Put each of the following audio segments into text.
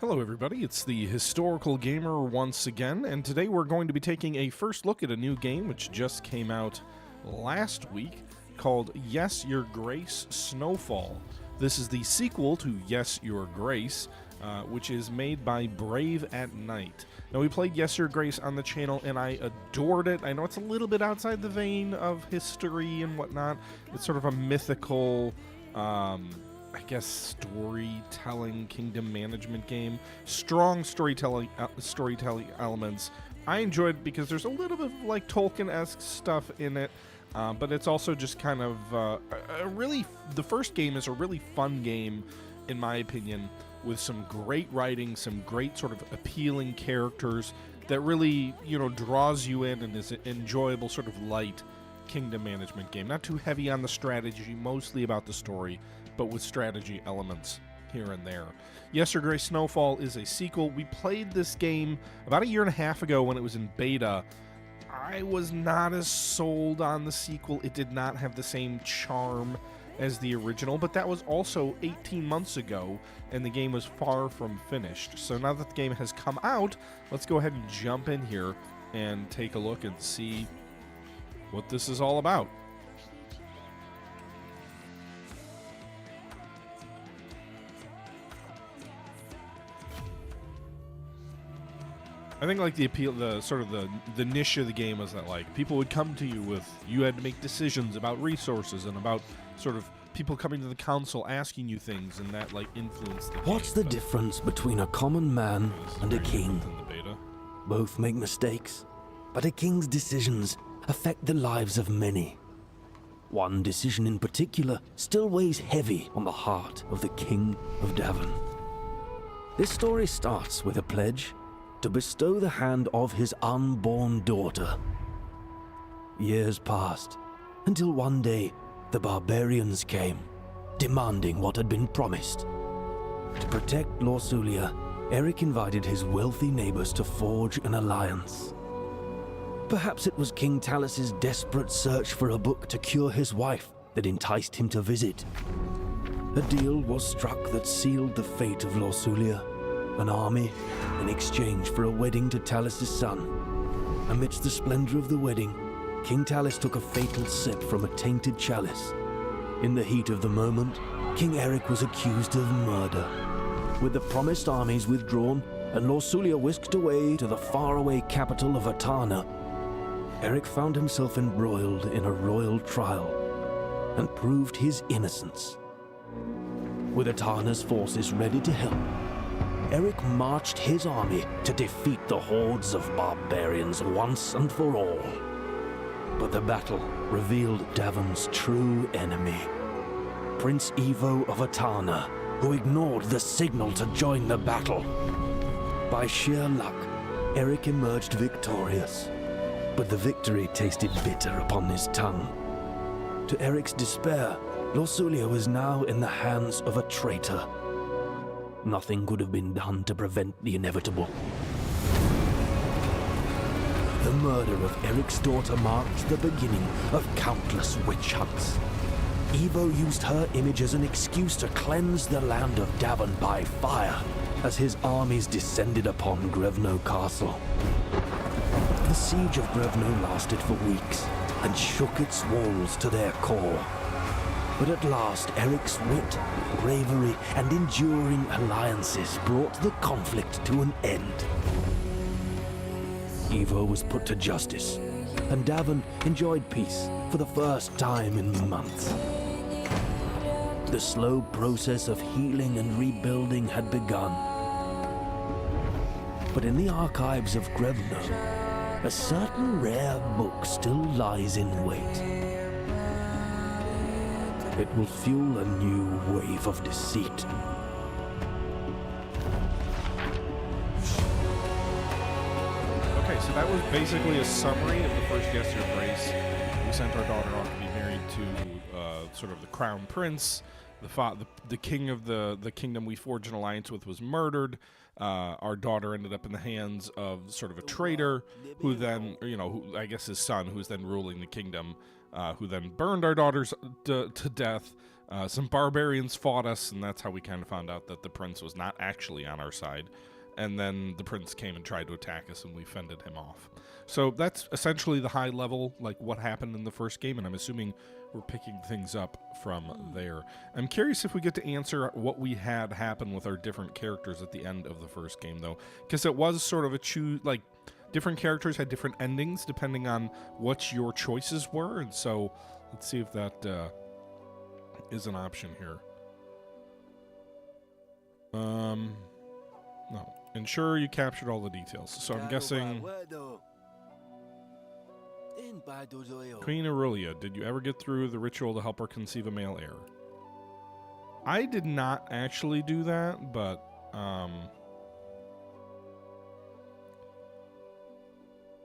Hello everybody, it's the Historical Gamer once again, and today we're going to be taking a first look at a new game which just came out last week called Yes, Your Grace Snowfall. This is the sequel to Yes, Your Grace, which is made by Brave at Night. Now, we played Yes, Your Grace on the channel, and I adored it. I know it's a little bit outside the vein of history and whatnot. It's sort of a mythical, I guess, storytelling, kingdom management game. Strong storytelling elements. I enjoyed it because there's a little bit of like Tolkien-esque stuff in it, but it's also just kind of the first game is a really fun game, in my opinion, with some great writing, some great sort of appealing characters that really, draws you in and is an enjoyable sort of light kingdom management game. Not too heavy on the strategy, mostly about the story, but with strategy elements here and there. Yes, Your Grace Snowfall is a sequel. We played this game about a year and a half ago when it was in beta. I was not as sold on the sequel. It did not have the same charm as the original, but that was also 18 months ago, and the game was far from finished. So now that the game has come out, let's go ahead and jump in here and take a look and see what this is all about. I think like the appeal, the niche of the game was that like people would come to you with, you had to make decisions about resources and about sort of people coming to the council asking you things, and that like influenced the game. What's the difference between a common man and a king? In the beta. Both make mistakes, but a king's decisions affect the lives of many. One decision in particular still weighs heavy on the heart of the King of Davon. This story starts with a pledge to bestow the hand of his unborn daughter. Years passed, until one day the barbarians came, demanding what had been promised. To protect Lorsulia, Eric invited his wealthy neighbors to forge an alliance. Perhaps it was King Talus's desperate search for a book to cure his wife that enticed him to visit. A deal was struck that sealed the fate of Lorsulia, an army in exchange for a wedding to Talus's son. Amidst the splendor of the wedding, King Talus took a fatal sip from a tainted chalice. In the heat of the moment, King Eric was accused of murder. With the promised armies withdrawn and Lorsulia whisked away to the faraway capital of Atana, Eric found himself embroiled in a royal trial and proved his innocence. With Atana's forces ready to help, Eric marched his army to defeat the hordes of barbarians once and for all. But the battle revealed Davon's true enemy, Prince Ivo of Atana, who ignored the signal to join the battle. By sheer luck, Eric emerged victorious, but the victory tasted bitter upon his tongue. To Eric's despair, Lorsulia was now in the hands of a traitor. Nothing could have been done to prevent the inevitable. The murder of Eric's daughter marked the beginning of countless witch hunts. Ivo used her image as an excuse to cleanse the land of Davon by fire as his armies descended upon Grevno Castle. The siege of Grevno lasted for weeks and shook its walls to their core. But at last, Eric's wit, bravery, and enduring alliances brought the conflict to an end. Ivo was put to justice, and Davon enjoyed peace for the first time in months. The slow process of healing and rebuilding had begun. But in the archives of Grevno, a certain rare book still lies in wait. It will fuel a new wave of deceit. Okay, so that was basically a summary of the first Yes, Your Grace. We sent our daughter off to be married to sort of the crown prince. The king of the kingdom we forged an alliance with was murdered. Our daughter ended up in the hands of sort of a traitor, who then, who, I guess his son, who's then ruling the kingdom, who then burned our daughters to death. Some barbarians fought us, and that's how we kind of found out that the prince was not actually on our side. And then the prince came and tried to attack us, and we fended him off. So that's essentially the high level, like what happened in the first game, and I'm assuming we're picking things up from there. I'm curious if we get to answer what we had happen with our different characters at the end of the first game, though, because it was sort of a different characters had different endings depending on what your choices were, and so let's see if that is an option here. No. Ensure you captured all the details. So I'm guessing Queen Aurelia, did you ever get through the ritual to help her conceive a male heir? I did not actually do that, but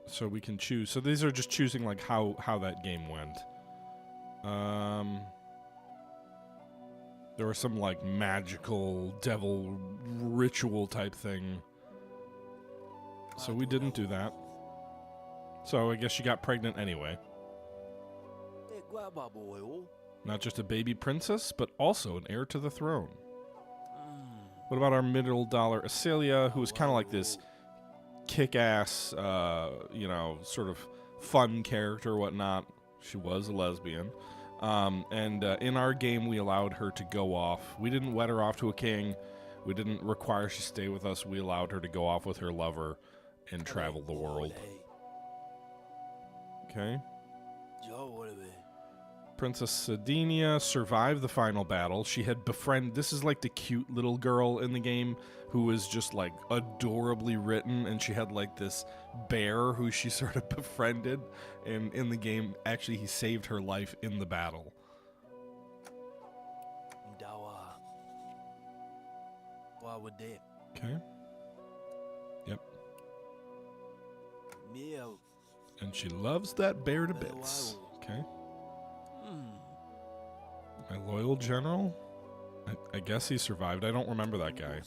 so we can choose. So these are just choosing like how that game went. There was some like magical devil ritual type thing. So we didn't do that. So I guess she got pregnant anyway. Not just a baby princess, but also an heir to the throne. What about our middle dollar Acelia, who was kind of like this kick-ass, sort of fun character, whatnot. She was a lesbian. And in our game, we allowed her to go off. We didn't wed her off to a king. We didn't require she stay with us. We allowed her to go off with her lover and travel the world. Okay. Princess Sardinia survived the final battle. She had befriended... This is like the cute little girl in the game who was just like adorably written, and she had like this bear who she sort of befriended, and in the game actually he saved her life in the battle. Okay. Yep. And she loves that bear to bits. Okay. My loyal general? I guess he survived. I don't remember that guy.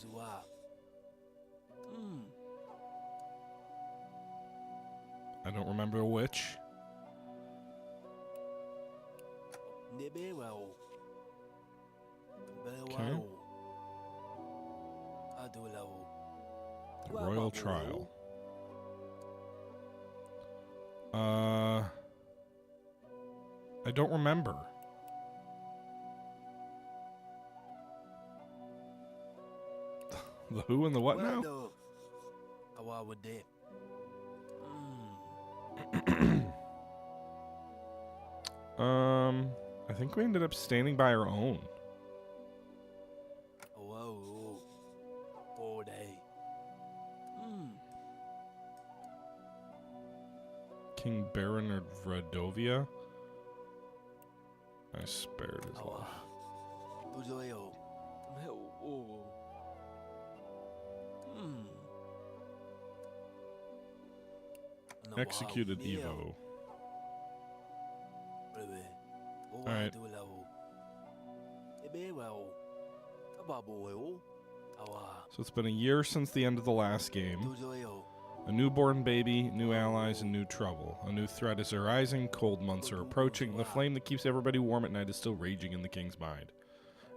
I don't remember which. Okay. The royal trial. I don't remember. The who and the what now? I think we ended up standing by our own. King Baron of Radovia. I spared his life. Executed Evo. Alright. So it's been a year since the end of the last game. A newborn baby, new allies, and new trouble. A new threat is arising, cold months are approaching. The flame that keeps everybody warm at night is still raging in the king's mind.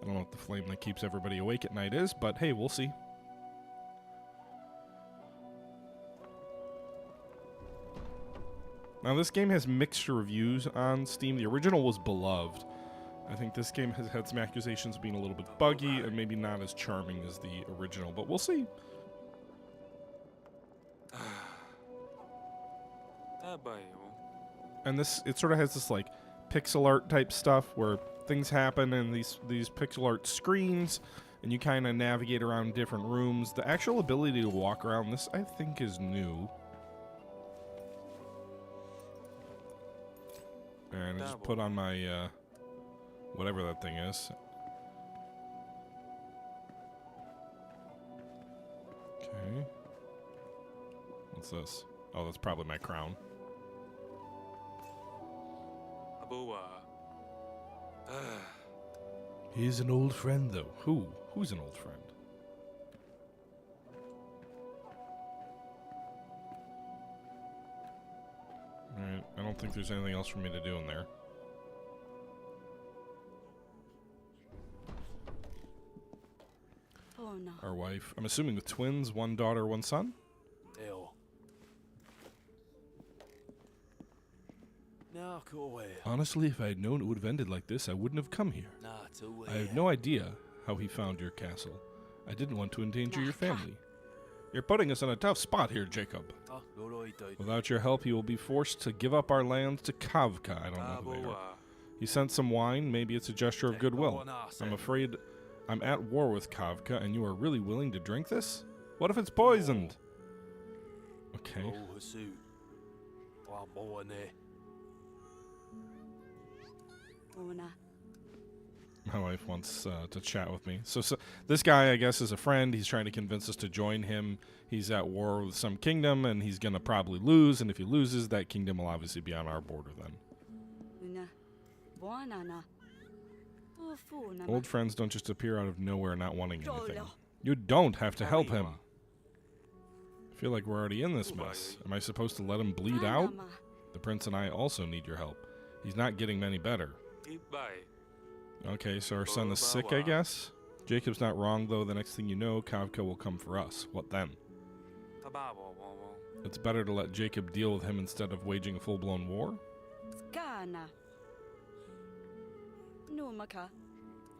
I don't know what the flame that keeps everybody awake at night is, but hey, we'll see. Now, this game has mixed reviews on Steam. The original was beloved. I think this game has had some accusations of being a little bit buggy and maybe not as charming as the original, but we'll see. And this, it sort of has this like pixel art type stuff where things happen in these pixel art screens, and you kind of navigate around different rooms. The actual ability to walk around this, I think, is new. And I just put on my, whatever that thing is. Okay. What's this? Oh, that's probably my crown. He's an old friend, though. Who's an old friend? Alright, I don't think there's anything else for me to do in there. our wife. I'm assuming with twins, one daughter, one son? Ew. Now go away. Honestly, if I had known it would have ended like this, I wouldn't have come here. I have no idea how he found your castle. I didn't want to endanger your family. You're putting us in a tough spot here, Jacob. Without your help, he will be forced to give up our lands to Kavka. I don't know who they are. He sent some wine. Maybe it's a gesture of goodwill. I'm afraid I'm at war with Kavka, and you are really willing to drink this? What if it's poisoned? Okay. My wife wants to chat with me. So this guy, I guess, is a friend. He's trying to convince us to join him. He's at war with some kingdom, and he's going to probably lose. And if he loses, that kingdom will obviously be on our border then. Old friends don't just appear out of nowhere not wanting anything. You don't have to help him. I feel like we're already in this mess. Am I supposed to let him bleed out? The prince and I also need your help. He's not getting any better. Okay, so our son is sick, I guess? Jacob's not wrong, though. The next thing you know, Kavka will come for us. What then? It's better to let Jacob deal with him instead of waging a full-blown war?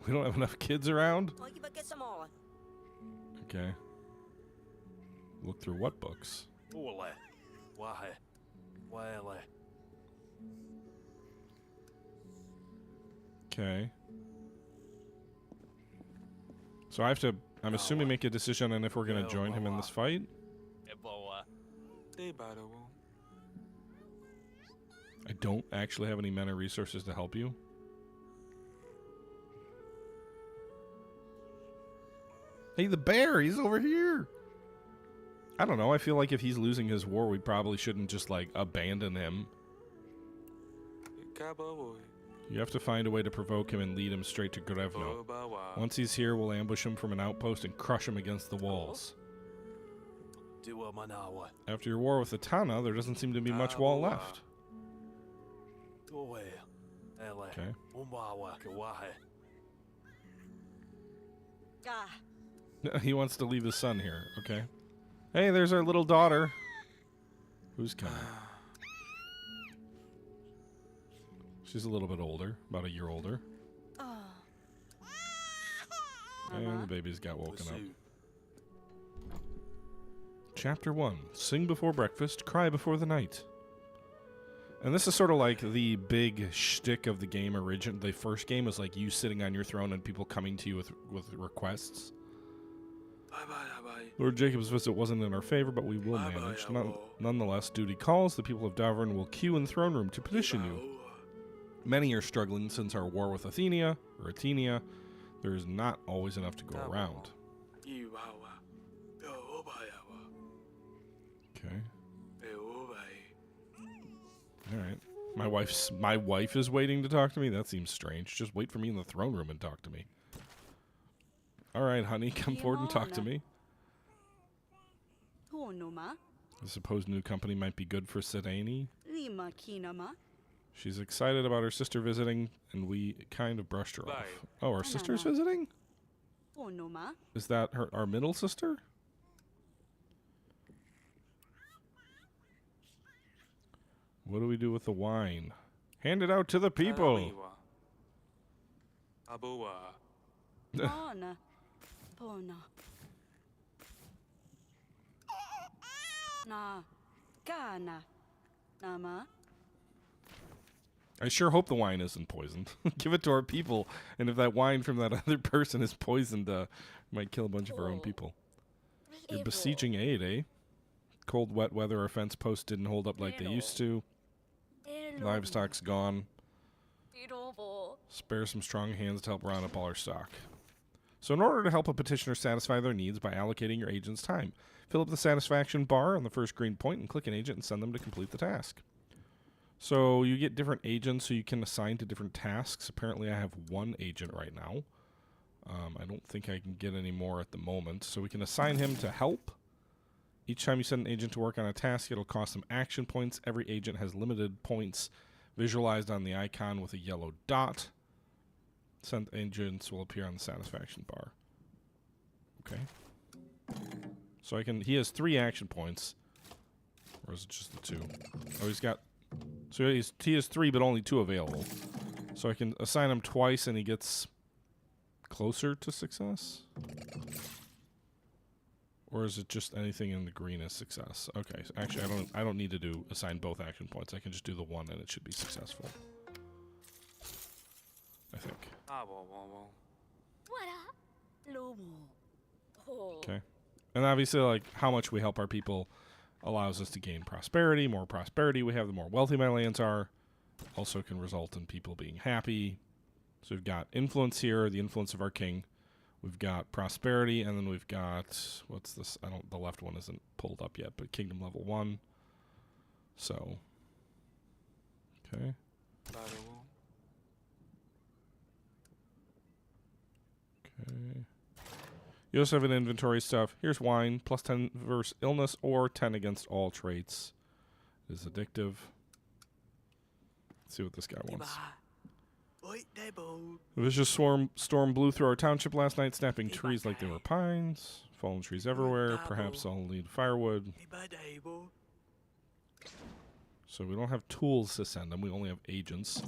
We don't have enough kids around? Okay. Look through what books? Okay. So I have to, I'm assuming, make a decision on if we're going to join him in this fight. I don't actually have any men or resources to help you. Hey, the bear, he's over here. I don't know. I feel like if he's losing his war, we probably shouldn't just, like, abandon him. You have to find a way to provoke him and lead him straight to Grevno. Once he's here, we'll ambush him from an outpost and crush him against the walls. After your war with the Tana, there doesn't seem to be much wall left. Okay. He wants to leave his son here. Okay. Hey, there's our little daughter. Who's coming? She's a little bit older, about a year older. And the baby's got woken up. Chapter 1. Sing before breakfast, cry before the night. And this is sort of like the big shtick of the game the first game was like you sitting on your throne and people coming to you with requests. Lord Jacob's visit wasn't in our favor, but we will manage. Nonetheless, duty calls. The people of Davern will queue in the throne room to petition you. Many are struggling since our war with Athenia. There is not always enough to go around. Okay. Alright. My wife is waiting to talk to me? That seems strange. Just wait for me in the throne room and talk to me. Alright, honey, come forward and talk to me. I suppose new company might be good for Sedani. She's excited about her sister visiting, and we kind of brushed her off. Oh, our sister's visiting? Is that our middle sister? What do we do with the wine? Hand it out to the people. I sure hope the wine isn't poisoned. Give it to our people, and if that wine from that other person is poisoned, might kill a bunch of our own people. You're besieging aid, eh? Cold, wet weather, our fence posts didn't hold up like they used to. Livestock's gone. Spare some strong hands to help round up all our stock. So in order to help a petitioner satisfy their needs by allocating your agent's time, fill up the satisfaction bar on the first green point and click an agent and send them to complete the task. So you get different agents so you can assign to different tasks. Apparently I have one agent right now. I don't think I can get any more at the moment. So we can assign him to help. Each time you send an agent to work on a task, it'll cost some action points. Every agent has limited points visualized on the icon with a yellow dot. Sent agents will appear on the satisfaction bar. Okay. So I can. He has 3 action points. Or is it just the 2? Oh, he's got. So he has 3, but only 2 available. So I can assign him twice, and he gets closer to success. Or is it just anything in the green is success? Okay, so actually I don't need to assign both action points. I can just do the one and it should be successful. I think. Okay. And obviously, like, how much we help our people allows us to gain prosperity. More prosperity we have, the more wealthy my lands are. Also can result in people being happy. So we've got influence here, the influence of our king. We've got prosperity, and then we've got, what's this? The left one isn't pulled up yet, but kingdom level 1. So, okay. Okay. You also have an inventory stuff. Here's wine, plus 10 versus illness, or 10 against all traits. It is addictive. Let's see what this guy wants. A vicious storm blew through our township last night, snapping trees like they were pines. Fallen trees everywhere. Perhaps I'll need firewood. So we don't have tools to send them. We only have agents.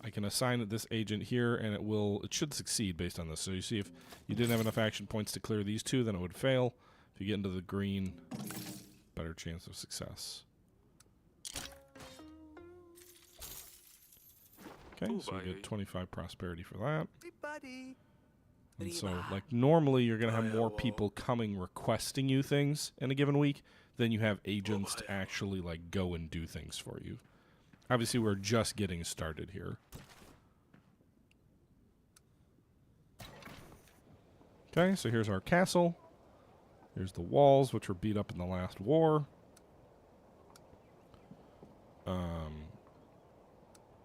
I can assign this agent here, and it should succeed based on this. So you see, if you didn't have enough action points to clear these 2, then it would fail. If you get into the green, better chance of success. Okay, so we get 25 prosperity for that. And so, like, normally you're going to have more people coming requesting you things in a given week than you have agents to actually, like, go and do things for you. Obviously, we're just getting started here. Okay, so here's our castle. Here's the walls, which were beat up in the last war.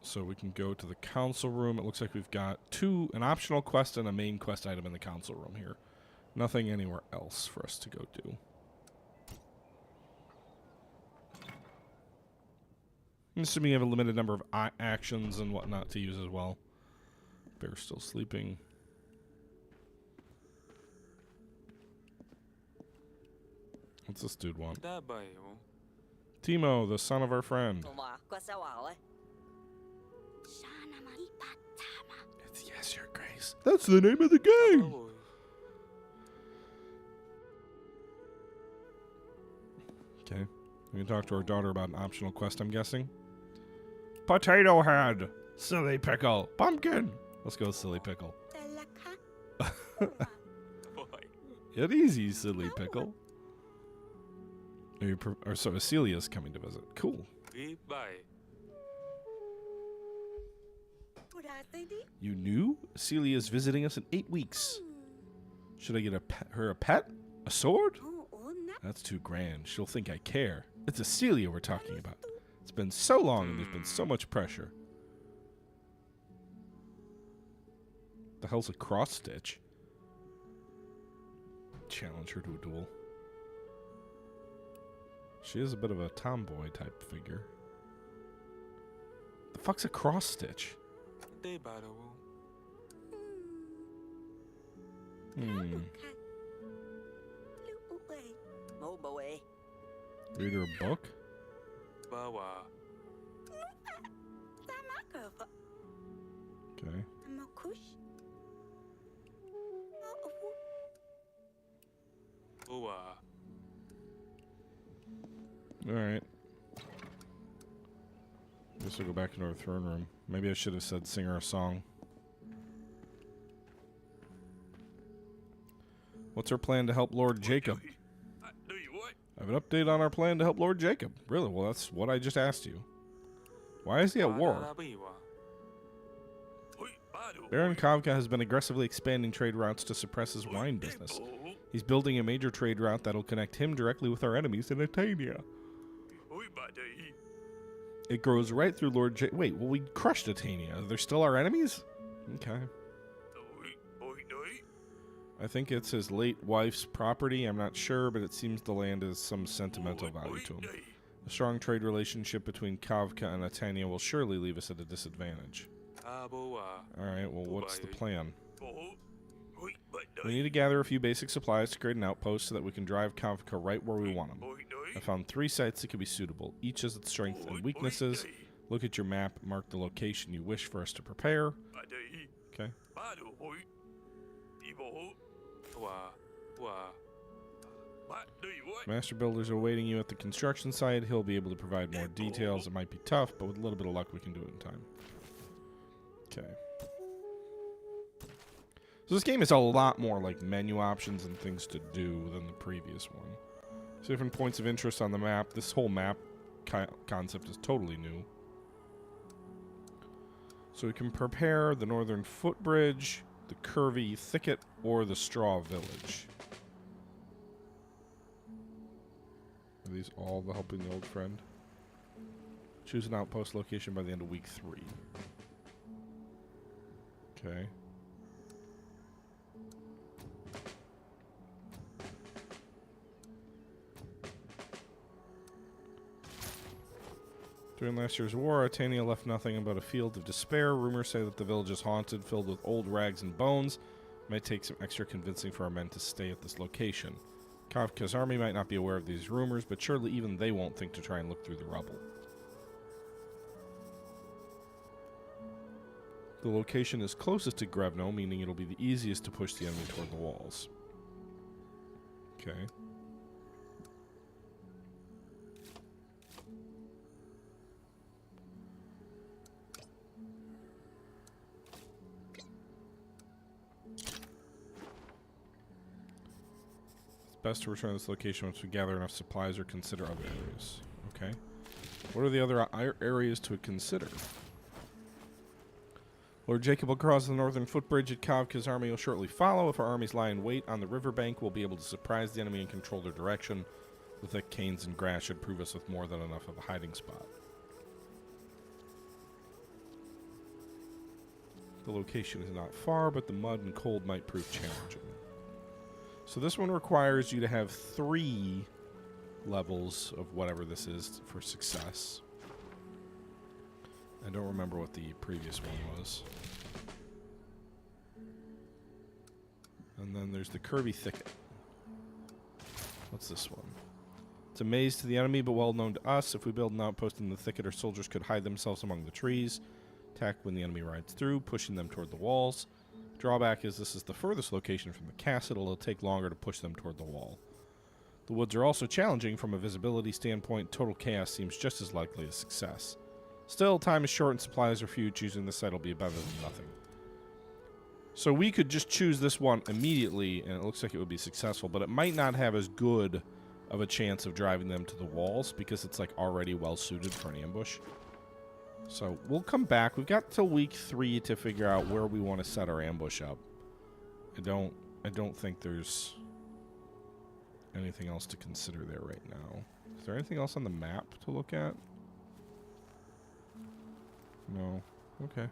So we can go to the council room. It looks like we've got an optional quest and a main quest item in the council room here. Nothing anywhere else for us to go do. I'm assuming you have a limited number of actions and whatnot to use as well. Bear's still sleeping. What's this dude want? Timo, the son of our friend. It's Yes, Your Grace. That's the name of the game. Okay. We can talk to our daughter about an optional quest, I'm guessing. Potato head. Silly pickle. Pumpkin. Let's go, silly pickle. Get easy, silly pickle. So Celia's coming to visit. Cool. You knew? Celia's visiting us in 8 weeks. Should I get her a pet? A sword? That's too grand. She'll think I care. It's a Celia we're talking about. It's been so long and there's been so much pressure. The hell's a cross stitch? Challenge her to a duel. She is a bit of a tomboy type figure. The fuck's a cross stitch? Read her a book? Okay. Alright. Guess we'll go back into our throne room. Maybe I should have said sing her a song. What's our plan to help Lord Jacob? I have an update on our plan to help Lord Jacob. Really? Well, that's what I just asked you. Why is he at war? Baron Kavka has been aggressively expanding trade routes to suppress his wine business. He's building a major trade route that'll connect him directly with our enemies in Atania. It grows right through Lord Jacob. Wait, well, we crushed Atania. They're still our enemies? Okay. I think it's his late wife's property. I'm not sure, but it seems the land has some sentimental value to him. A strong trade relationship between Kavka and Atania will surely leave us at a disadvantage. Alright, well, what's the plan? We need to gather a few basic supplies to create an outpost so that we can drive Kavka right where we want him. I found 3 sites that could be suitable. Each has its strengths and weaknesses. Look at your map, mark the location you wish for us to prepare. Okay. Master Builder's awaiting you at the construction site. He'll be able to provide more details. It might be tough, but with a little bit of luck, we can do it in time. Okay. So this game is a lot more like menu options and things to do than the previous one. So different points of interest on the map. This whole map concept is totally new. So we can prepare the northern footbridge, the curvy thicket, or the straw village. Are these all the helping the old friend? Choose an outpost location by the end of week 3. Okay. During last year's war, Atania left nothing but a field of despair. Rumors say that the village is haunted, filled with old rags and bones. It might take some extra convincing for our men to stay at this location. Kavka's army might not be aware of these rumors, but surely even they won't think to try and look through the rubble. The location is closest to Grevno, meaning it'll be the easiest to push the enemy toward the walls. Okay. Best to return to this location once we gather enough supplies or consider other areas. Okay. What are the other areas to consider? Lord Jacob will cross the northern footbridge at Kavka's army will shortly follow. If our armies lie in wait on the riverbank, we'll be able to surprise the enemy and control their direction. The thick canes and grass should prove us with more than enough of a hiding spot. The location is not far, but the mud and cold might prove challenging. So this one requires you to have 3 levels of whatever this is for success. I don't remember what the previous one was. And then there's the curvy thicket. What's this one? It's a maze to the enemy, but well known to us. If we build an outpost in the thicket, our soldiers could hide themselves among the trees. Attack when the enemy rides through, pushing them toward the walls. Drawback is this is the furthest location from the castle. It'll take longer to push them toward the wall. The woods are also challenging from a visibility standpoint. Total chaos seems just as likely as success. Still, time is short and supplies are few. Choosing this site will be better than nothing. So we could just choose this one immediately, and it looks like it would be successful, but it might not have as good of a chance of driving them to the walls because it's like already well suited for an ambush. So we'll come back. We've got till week 3 to figure out where we want to set our ambush up. I don't think there's anything else to consider there right now. Is there anything else on the map to look at? No. Okay.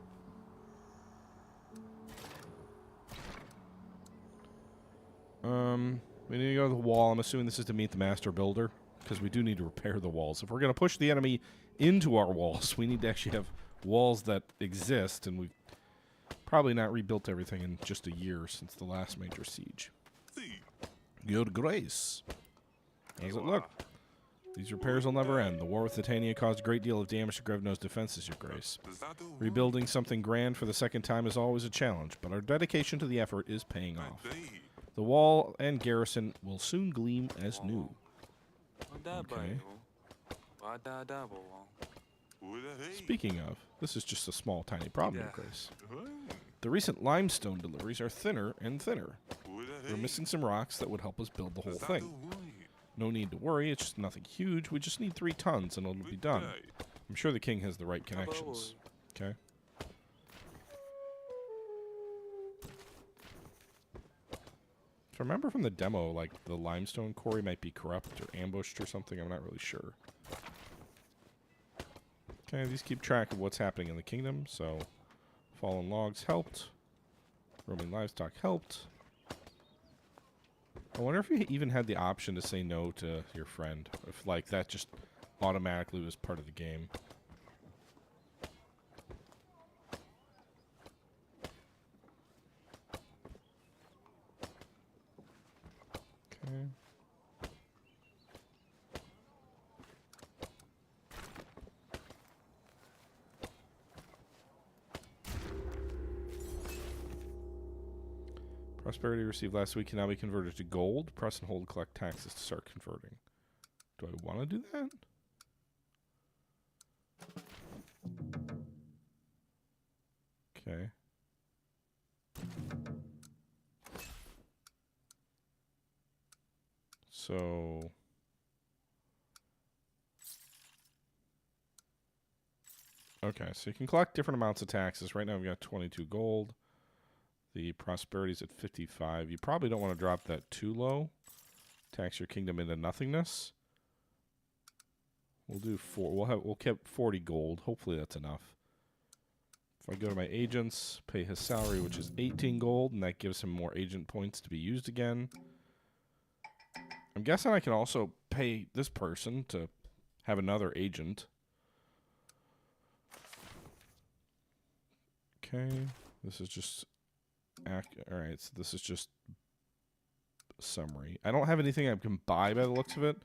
We need to go to the wall. I'm assuming this is to meet the master builder, because we do need to repair the walls. If we're going to push the enemy into our walls, we need to actually have walls that exist, and we've probably not rebuilt everything in just a year since the last major siege. Your Grace. How does it look? These repairs will never end. The war with Titania caused a great deal of damage to Grevno's defenses, Your Grace. Rebuilding something grand for the second time is always a challenge, but our dedication to the effort is paying off. The wall and garrison will soon gleam as new. Okay. Speaking of, this is just a small, tiny problem, Your Grace. The recent limestone deliveries are thinner and thinner. We're missing some rocks that would help us build the whole thing. No need to worry, it's just nothing huge. We just need 3 tons and it'll be done. I'm sure the king has the right connections. Okay. If I remember from the demo, like, the limestone quarry might be corrupt or ambushed or something. I'm not really sure. Okay, these keep track of what's happening in the kingdom. So, fallen logs helped. Roaming livestock helped. I wonder if you even had the option to say no to your friend. If, like, that just automatically was part of the game. Okay. Prosperity received last week can now be converted to gold. Press and hold to collect taxes to start converting. Do I want to do that? Okay. So... Okay, so you can collect different amounts of taxes. Right now we've got 22 gold. The prosperity's at 55. You probably don't want to drop that too low. Tax your kingdom into nothingness. We'll do 4. We'll keep 40 gold. Hopefully that's enough. If I go to my agents, pay his salary, which is 18 gold, and that gives him more agent points to be used again. I'm guessing I can also pay this person to have another agent. Okay, this is just... Alright, so this is just summary. I don't have anything I can buy by the looks of it,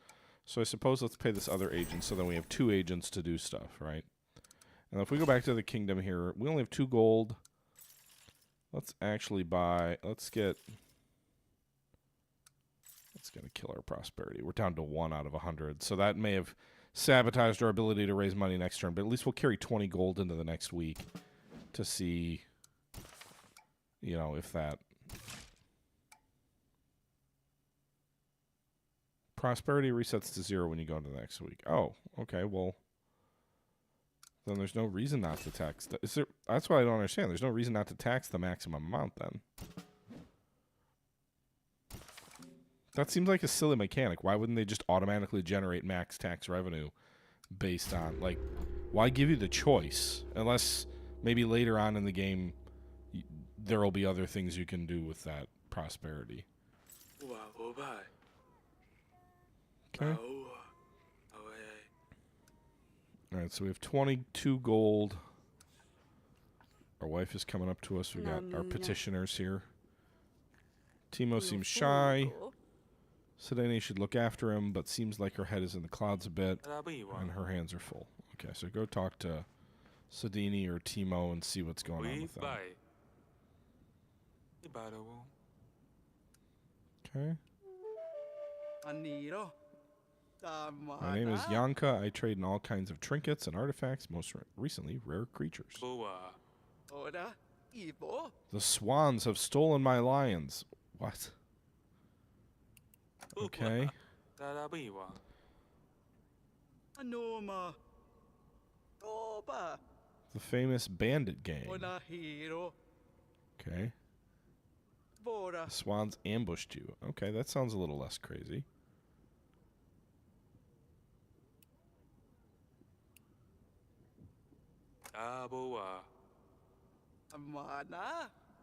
so I suppose let's pay this other agent so then we have 2 agents to do stuff, right? And if we go back to the kingdom here, we only have 2 gold. Let's actually buy... Let's get... That's going to kill our prosperity. We're down to 1 out of 100, so that may have sabotaged our ability to raise money next turn, but at least we'll carry 20 gold into the next week to see... You know, if that... Prosperity resets to 0 when you go into the next week. Oh, okay, well... Then there's no reason not to tax... That's what I don't understand. There's no reason not to tax the maximum amount, then. That seems like a silly mechanic. Why wouldn't they just automatically generate max tax revenue based on... Like, why give you the choice? Unless maybe later on in the game... There will be other things you can do with that prosperity. Okay. Alright, so we have 22 gold. Our wife is coming up to us. We got our petitioners here. Timo seems shy. Sedene should look after him, but seems like her head is in the clouds a bit. And her hands are full. Okay, so go talk to Sedene or Timo and see what's going on with them. Okay. My name is Yanka. I trade in all kinds of trinkets and artifacts, most recently rare creatures. The swans have stolen my lions. What? Okay. The famous bandit gang. Okay. The swans ambushed you. Okay, that sounds a little less crazy.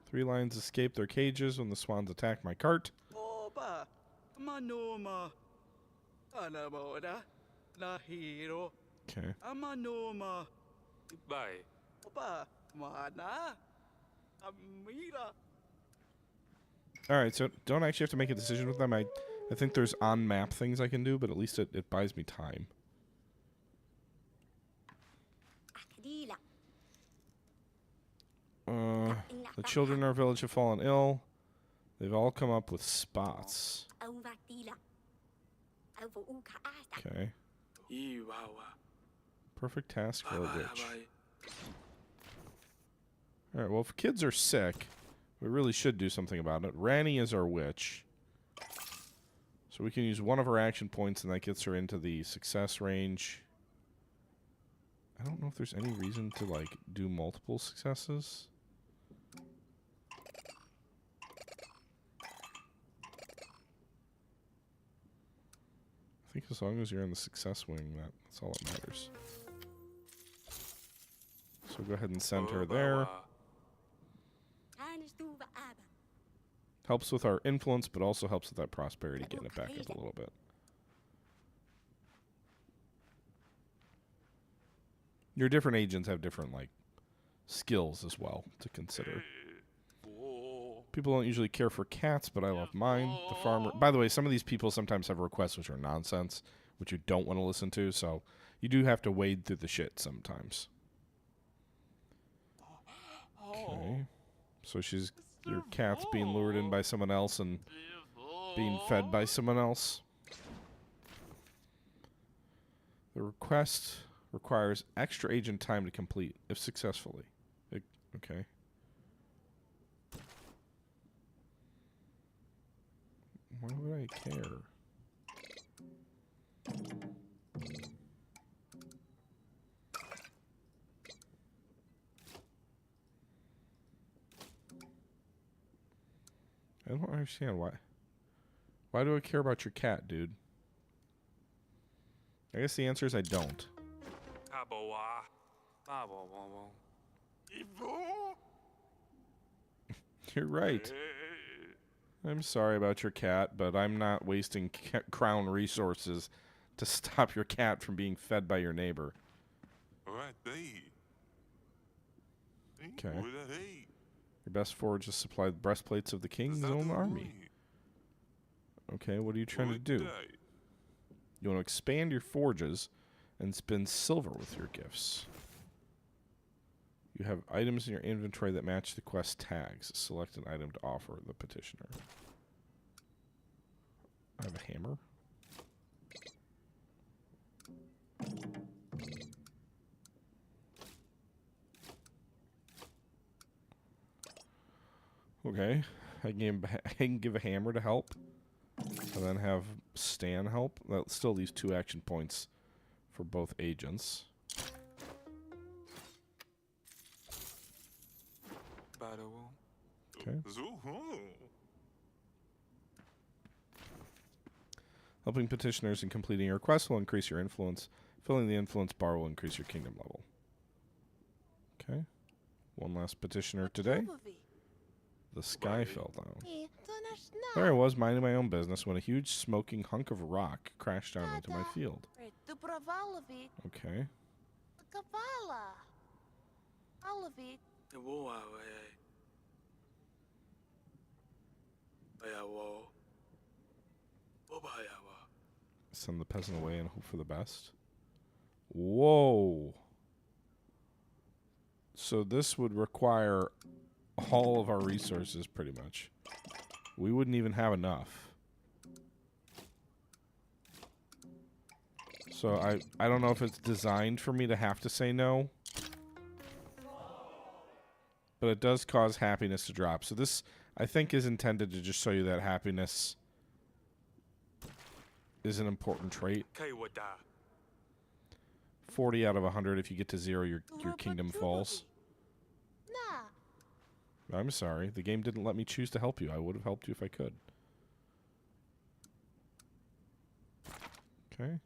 Three lions escaped their cages when the swans attacked my cart. Okay. Alright, so don't actually have to make a decision with them. I think there's on-map things I can do, but at least it buys me time. The children in our village have fallen ill. They've all come up with spots. Okay. Perfect task for a witch. Alright, well, if kids are sick, we really should do something about it. Rani is our witch. So we can use one of her action points, and that gets her into the success range. I don't know if there's any reason to, like, do multiple successes. I think as long as you're in the success wing, that's all that matters. So go ahead and send her there. Helps with our influence, but also helps with that prosperity, getting it back up a little bit. Your different agents have different, like, skills as well to consider. People don't usually care for cats, but I love mine. The farmer. By the way, some of these people sometimes have requests which are nonsense, which you don't want to listen to, so you do have to wade through the shit sometimes. Okay. So your cat's being lured in by someone else and being fed by someone else. The request requires extra agent time to complete, if successfully. Okay. Why would I care? I don't understand why. Why do I care about your cat, dude? I guess the answer is I don't. You're right. I'm sorry about your cat, but I'm not wasting crown resources to stop your cat from being fed by your neighbor. Okay. Your best forge is supply the breastplates of the king's own army. Okay, what are you trying to do? You want to expand your forges and spend silver with your gifts. You have items in your inventory that match the quest tags. Select an item to offer the petitioner. I have a hammer. Okay, I can give a hammer to help, and then have Stan help. That still leaves 2 action points for both agents. Okay. Helping petitioners and completing your quest will increase your influence. Filling the influence bar will increase your kingdom level. Okay. One last petitioner today. The sky fell down. There I was, minding my own business, when a huge smoking hunk of rock crashed down into my field. Okay. Send the peasant away and hope for the best. Whoa. So this would require all of our resources, pretty much. We wouldn't even have enough. So I don't know if it's designed for me to have to say no. But it does cause happiness to drop. So this, I think, is intended to just show you that happiness is an important trait. 40 out of 100. If you get to 0, your kingdom falls. I'm sorry. The game didn't let me choose to help you. I would have helped you if I could. Okay.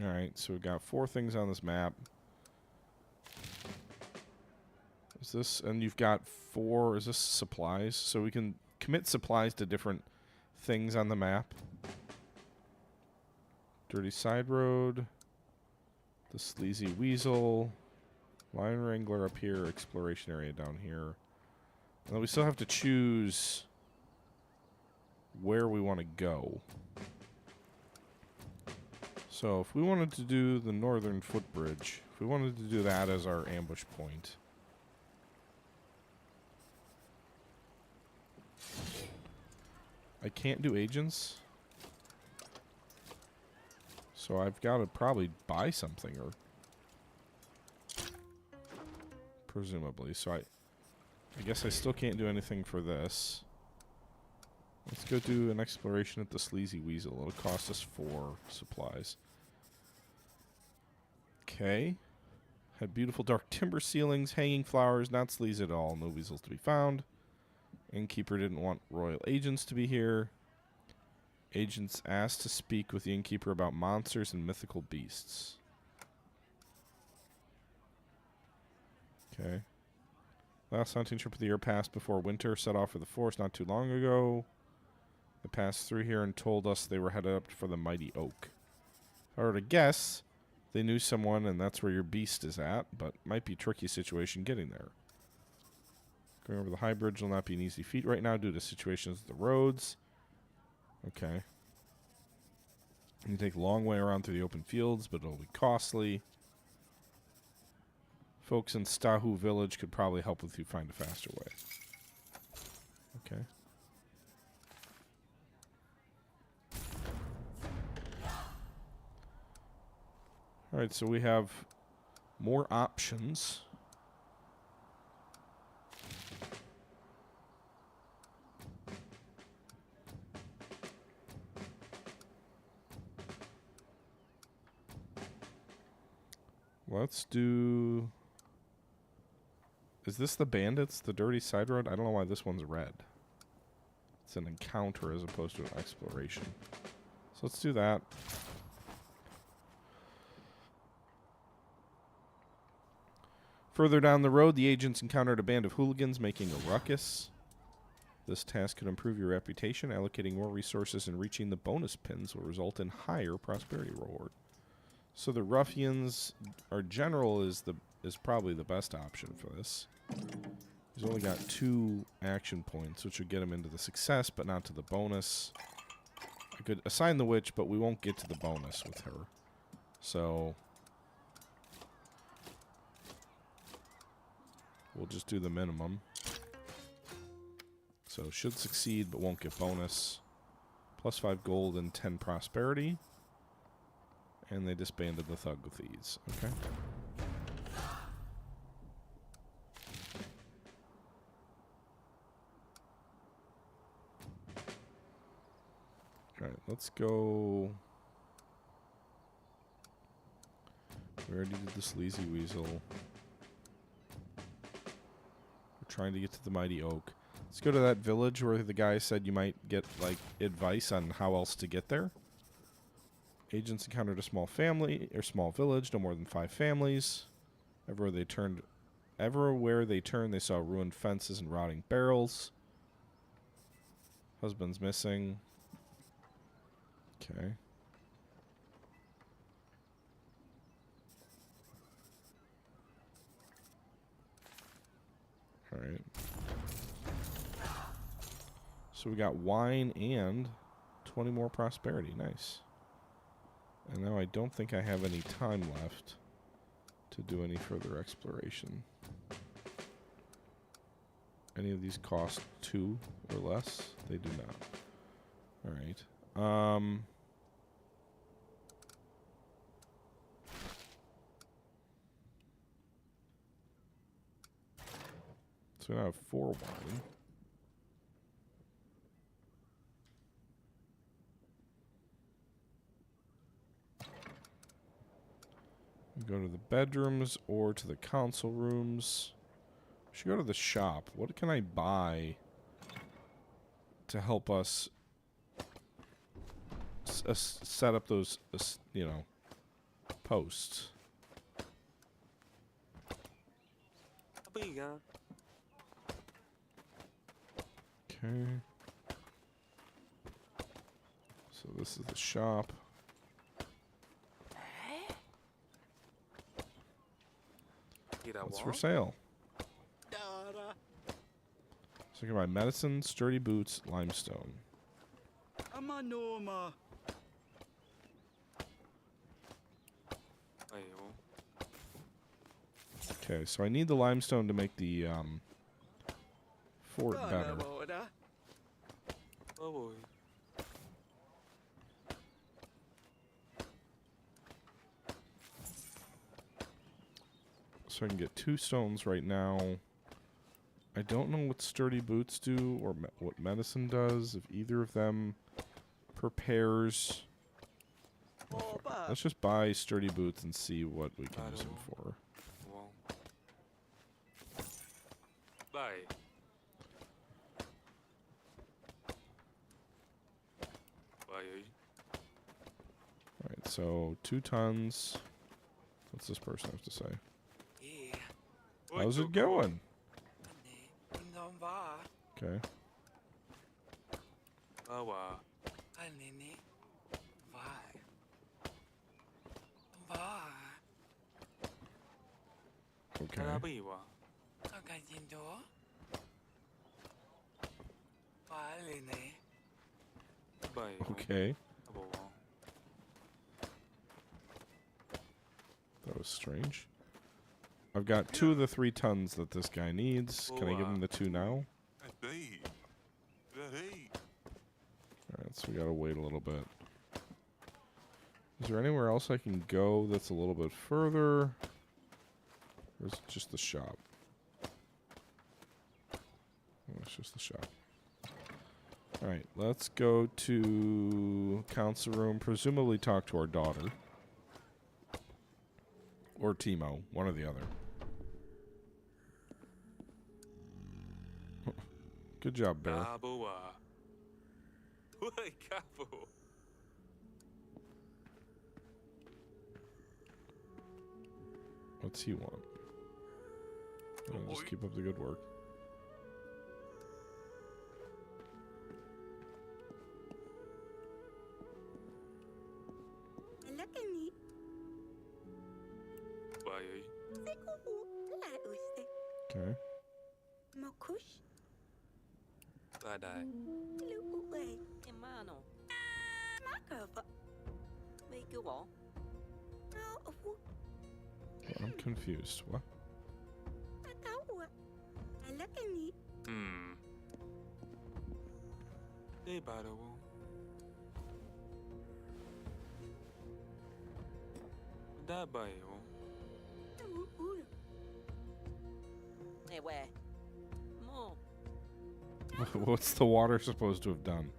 Alright, so we've got 4 things on this map. Is this, and you've got 4, is this supplies? So we can commit supplies to different things on the map. Dirty Side Road, the Sleazy Weasel, Lion Wrangler up here, Exploration Area down here. And then we still have to choose where we want to go. So if we wanted to do the Northern Footbridge, if we wanted to do that as our ambush point. I can't do agents. So I've got to probably buy something, or presumably. So I guess I still can't do anything for this. Let's go do an exploration at the Sleazy Weasel. It'll cost us 4 supplies. Okay. Had beautiful dark timber ceilings, hanging flowers, not sleazy at all. No weasels to be found. Innkeeper didn't want royal agents to be here. Agents asked to speak with the innkeeper about monsters and mythical beasts. Okay. Last hunting trip of the year passed before winter. Set off for the forest not too long ago. They passed through here and told us they were headed up for the mighty oak. If I were to guess, they knew someone and that's where your beast is at, but might be a tricky situation getting there. Going over the high bridge will not be an easy feat right now due to situations with the roads. Okay. You take a long way around through the open fields, but it'll be costly. Folks in Stahu village could probably help with you find a faster way. Okay. Alright, so we have more options. Let's do... Is this the bandits, the dirty side road? I don't know why this one's red. It's an encounter as opposed to an exploration. So let's do that. Further down the road, the agents encountered a band of hooligans making a ruckus. This task could improve your reputation. Allocating more resources and reaching the bonus pins will result in higher prosperity reward. So the ruffians, our general is probably the best option for this. He's only got 2 action points, which would get him into the success, but not to the bonus. I could assign the witch, but we won't get to the bonus with her. So we'll just do the minimum. So should succeed, but won't get bonus. Plus 5 gold and 10 prosperity. And they disbanded the thug with ease. Okay. Alright, let's go. We already did the sleazy weasel. We're trying to get to the mighty oak. Let's go to that village where the guy said you might get, like, advice on how else to get there. Agents encountered a small family, or small village, no more than 5 families. Everywhere they turned, they saw ruined fences and rotting barrels. Husband's missing. Okay. Alright. So we got wine and 20 more prosperity. Nice. And now I don't think I have any time left to do any further exploration. Any of these cost 2 or less? They do not. Alright. So we now have 4 wine. We go to the bedrooms or to the council rooms. We should go to the shop. What can I buy to help us set up those, you know, posts? Okay. So this is the shop. What's for sale? So I can buy medicine, sturdy boots, limestone. Okay, so I need the limestone to make the fort better. So I can get 2 stones right now. I don't know what sturdy boots do or what medicine does. If either of them prepares. Oh, let's just buy sturdy boots and see what we can use them for. Alright, so 2 tons. What's this person have to say? How's it going? Okay. Okay. Okay. That was strange. I've got 2 of the 3 tons that this guy needs. Can I give him the 2 now? Alright, so we gotta wait a little bit. Is there anywhere else I can go that's a little bit further? Or is it just the shop? Oh, it's just the shop. Alright, let's go to council room. Presumably talk to our daughter. Or Timo, one or the other. Good job, Bear. What's he want? Just keep up the good work. Okay. I'm confused. What? What's the water supposed to have done?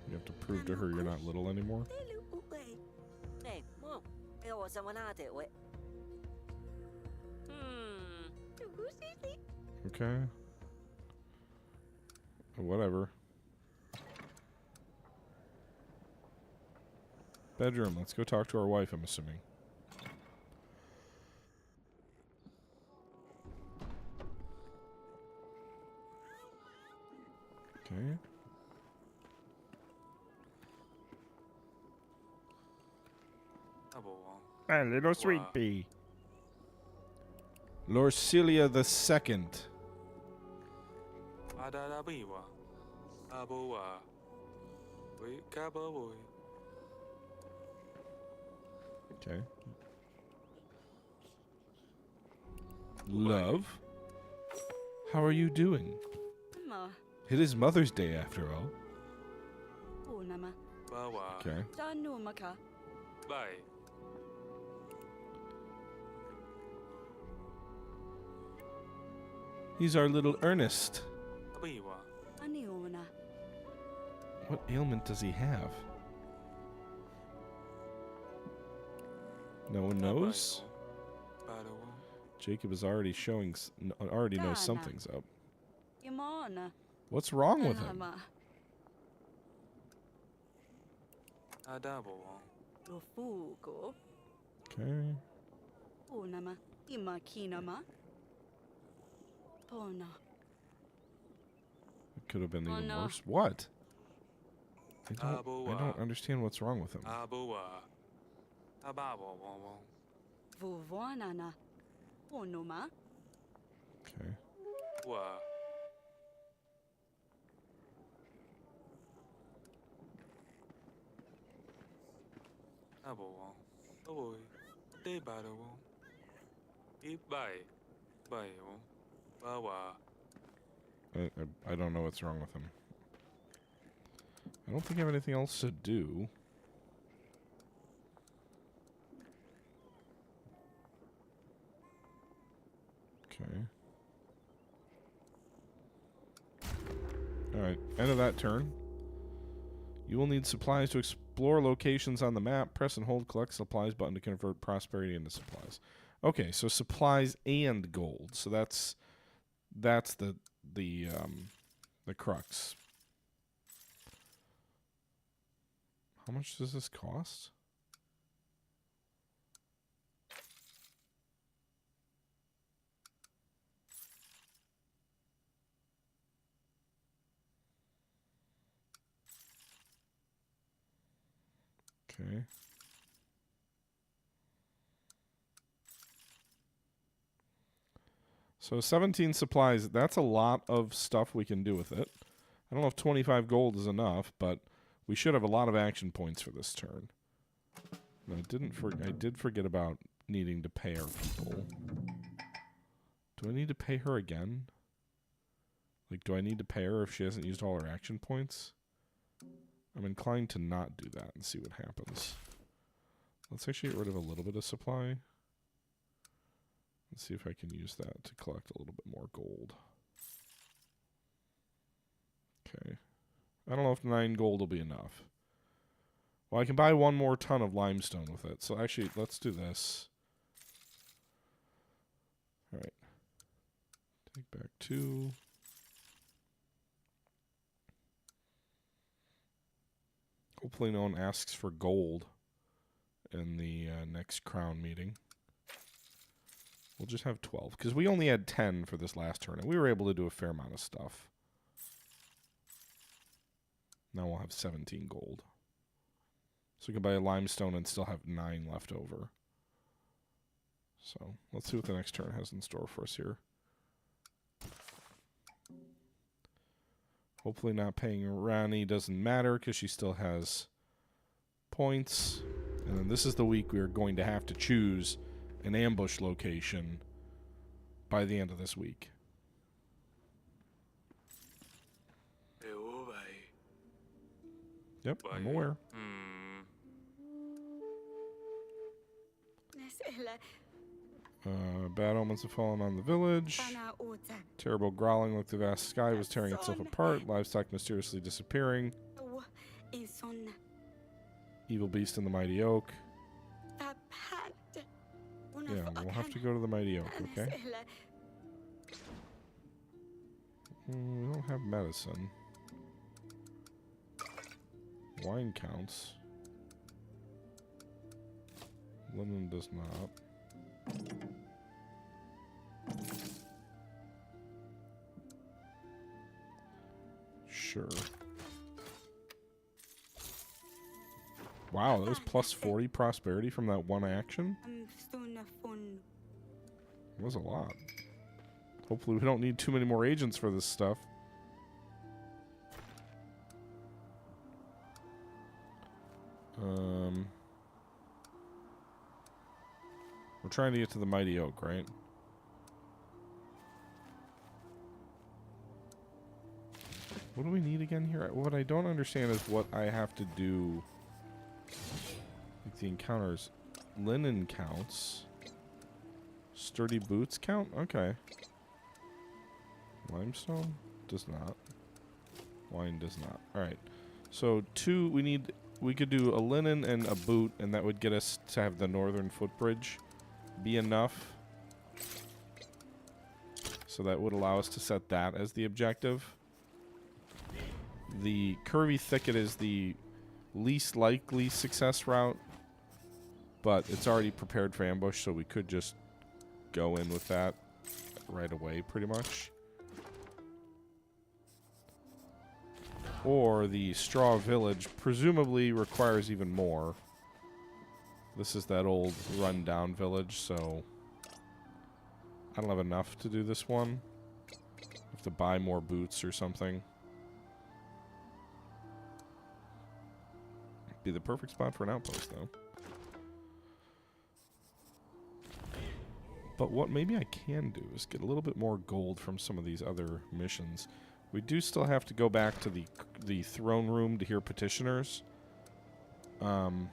You have to prove to her you're not little anymore? Okay. Whatever. Bedroom. Let's go talk to our wife, I'm assuming. Okay. A little sweet pea. Lorcilia the Second. Okay. Love, how are you doing? It is Mother's Day after all. Okay. He's our little Ernest. What ailment does he have? No one knows? Jacob is already showing, already knows something's up. What's wrong with him? Okay. It could have been even worse. What? I don't understand what's wrong with him. Okay. I don't know what's wrong with him. I don't think I have anything else to do. Okay. Alright, end of that turn. You will need supplies to explore locations on the map. Press and hold collect supplies button to convert prosperity into supplies. Okay, so supplies and gold. So that's the crux. How much does this cost? Okay. So 17 supplies, that's a lot of stuff we can do with it. I don't know if 25 gold is enough, but we should have a lot of action points for this turn. No, I did forget about needing to pay our people. Do I need to pay her again? Like, do I need to pay her if she hasn't used all her action points? I'm inclined to not do that and see what happens. Let's actually get rid of a little bit of supply. Let's see if I can use that to collect a little bit more gold. Okay. I don't know if 9 gold will be enough. Well, I can buy 1 more ton of limestone with it. So actually, let's do this. Alright. Take back 2. Hopefully no one asks for gold in the next crown meeting. We'll just have 12, because we only had 10 for this last turn, and we were able to do a fair amount of stuff. Now we'll have 17 gold. So we can buy a limestone and still have 9 left over. So let's see what the next turn has in store for us here. Hopefully not paying Rani doesn't matter, because she still has points. And then this is the week we are going to have to choose an ambush location by the end of this week. Yep, I'm aware. Bad omens have fallen on the village. Terrible growling like the vast sky was tearing itself apart. Livestock mysteriously disappearing. Evil beast in the mighty oak. Yeah, we'll have to go to the mighty oak, okay? We don't have medicine. Wine counts. Linen does not. Sure. Wow, that was plus 40 prosperity from that one action? That was a lot. Hopefully we don't need too many more agents for this stuff. We're trying to get to the mighty oak, right? What do we need again here? What I don't understand is what I have to do. Like the encounters. Linen counts. Sturdy boots count? Okay. Limestone? Does not. Wine does not. Alright. So 2, we could do a linen and a boot, and that would get us to have the northern footbridge be enough. So that would allow us to set that as the objective. The curvy thicket is the least likely success route, but it's already prepared for ambush, so we could just go in with that right away, pretty much. Or the straw village presumably requires even more. This is that old run-down village, so I don't have enough to do this one. I have to buy more boots or something. Be the perfect spot for an outpost, though. But what maybe I can do is get a little bit more gold from some of these other missions. We do still have to go back to the throne room to hear petitioners. Do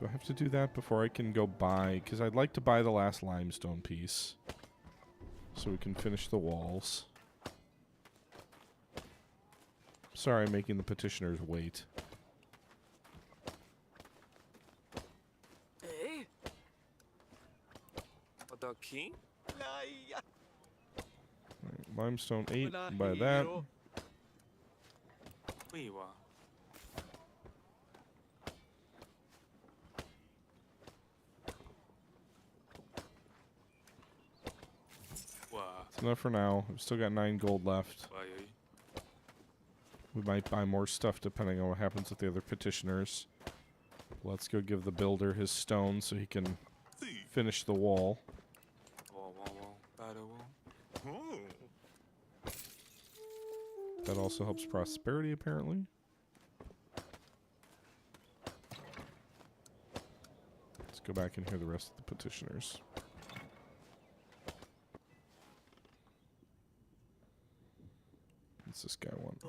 I have to do that before I can go buy? Because I'd like to buy the last limestone piece, so we can finish the walls. Sorry, I'm making the petitioners wait. King? Right, limestone 8, buy that. It's enough for now. I've still got 9 gold left. We might buy more stuff depending on what happens with the other petitioners. Let's go give the builder his stone so he can finish the wall. That also helps prosperity, apparently. Let's go back and hear the rest of the petitioners. What's this guy want?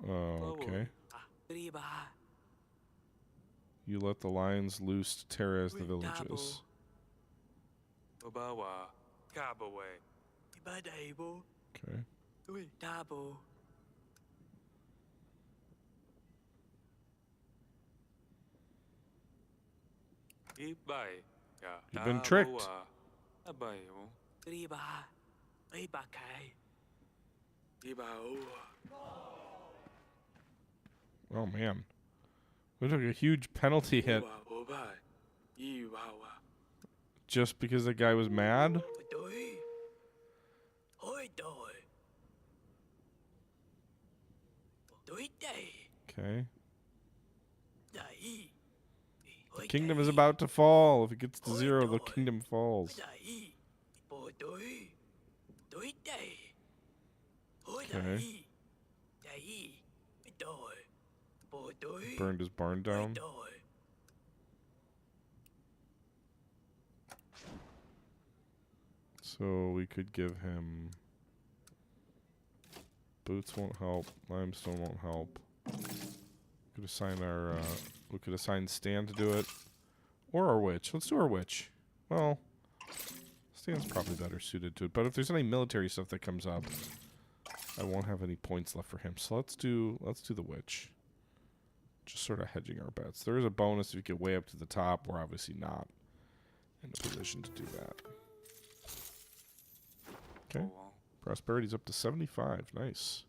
Oh, okay. You let the lions loose to terrorize the villages. Okay. You've been tricked. Oh man. We took a huge penalty hit just because the guy was mad? Okay. The kingdom is about to fall. If it gets to 0, the kingdom falls. Okay. Burned his barn down. So we could give him... Boots won't help. Limestone won't help. Could assign our... we could assign Stan to do it. Or our witch. Let's do our witch. Well, Stan's probably better suited to it. But if there's any military stuff that comes up, I won't have any points left for him. So let's do the witch. Just sort of hedging our bets. There is a bonus if you get way up to the top. We're obviously not in a position to do that. Okay. Prosperity's up to 75. Nice.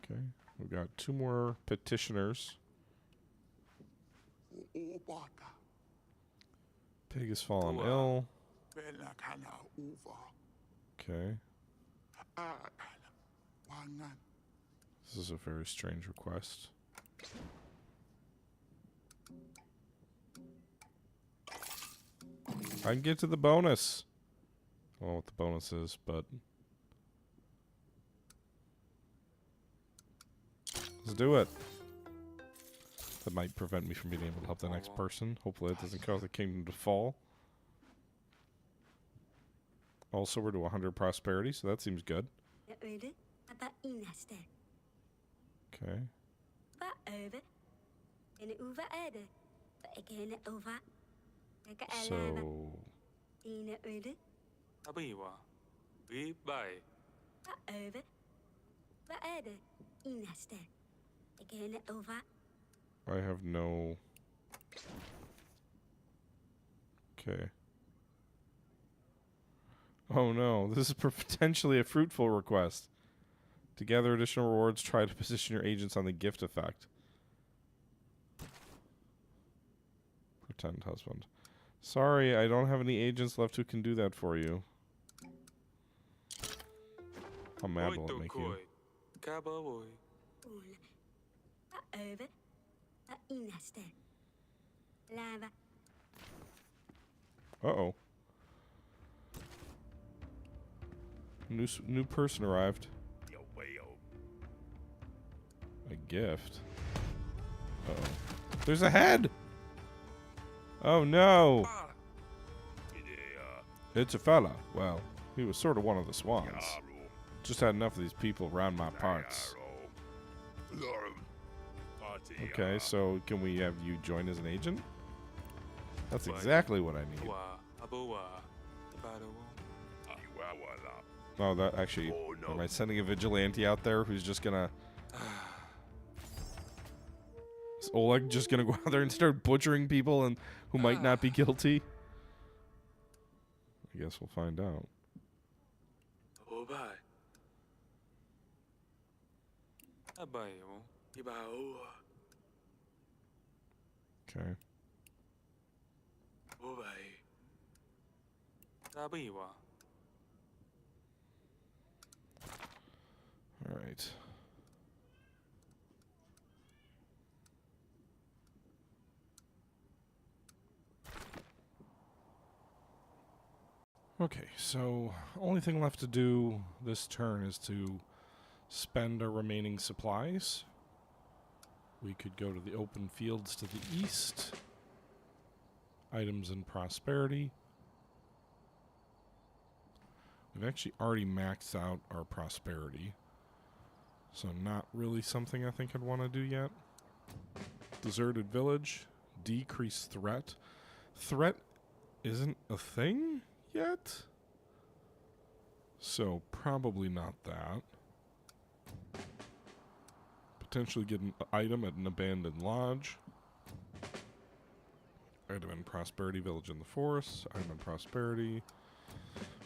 Okay. We've got 2 more petitioners. Pig has fallen ill. Okay. This is a very strange request. I can get to the bonus. I don't know what the bonus is, but... let's do it. That might prevent me from being able to help the next person. Hopefully it doesn't cause the kingdom to fall. Also, we're to 100 prosperity, so that seems good. Okay. So... I have no... Okay. Oh no, this is potentially a fruitful request. To gather additional rewards, try to position your agents on the gift effect. Pretend husband. Sorry, I don't have any agents left who can do that for you. How mad will it make you? Uh-oh. New person arrived. A gift? Uh-oh. There's a head! Oh no! It's a fella. Well, he was sort of one of the swans. Just had enough of these people around my parts. Okay, so can we have you join as an agent? That's exactly what I need. Oh, that actually... Am I sending a vigilante out there who's just gonna... Is Oleg just gonna go out there and start butchering people and who might not be guilty? I guess we'll find out. Okay. All right. Okay, so only thing left to do this turn is to spend our remaining supplies. We could go to the open fields to the east. Items and prosperity. We've actually already maxed out our prosperity. So not really something I think I'd want to do yet. Deserted village. Decrease threat. Threat isn't a thing yet? So probably not that. Potentially get an item at an abandoned lodge. Item in prosperity, village in the forest. Item in prosperity.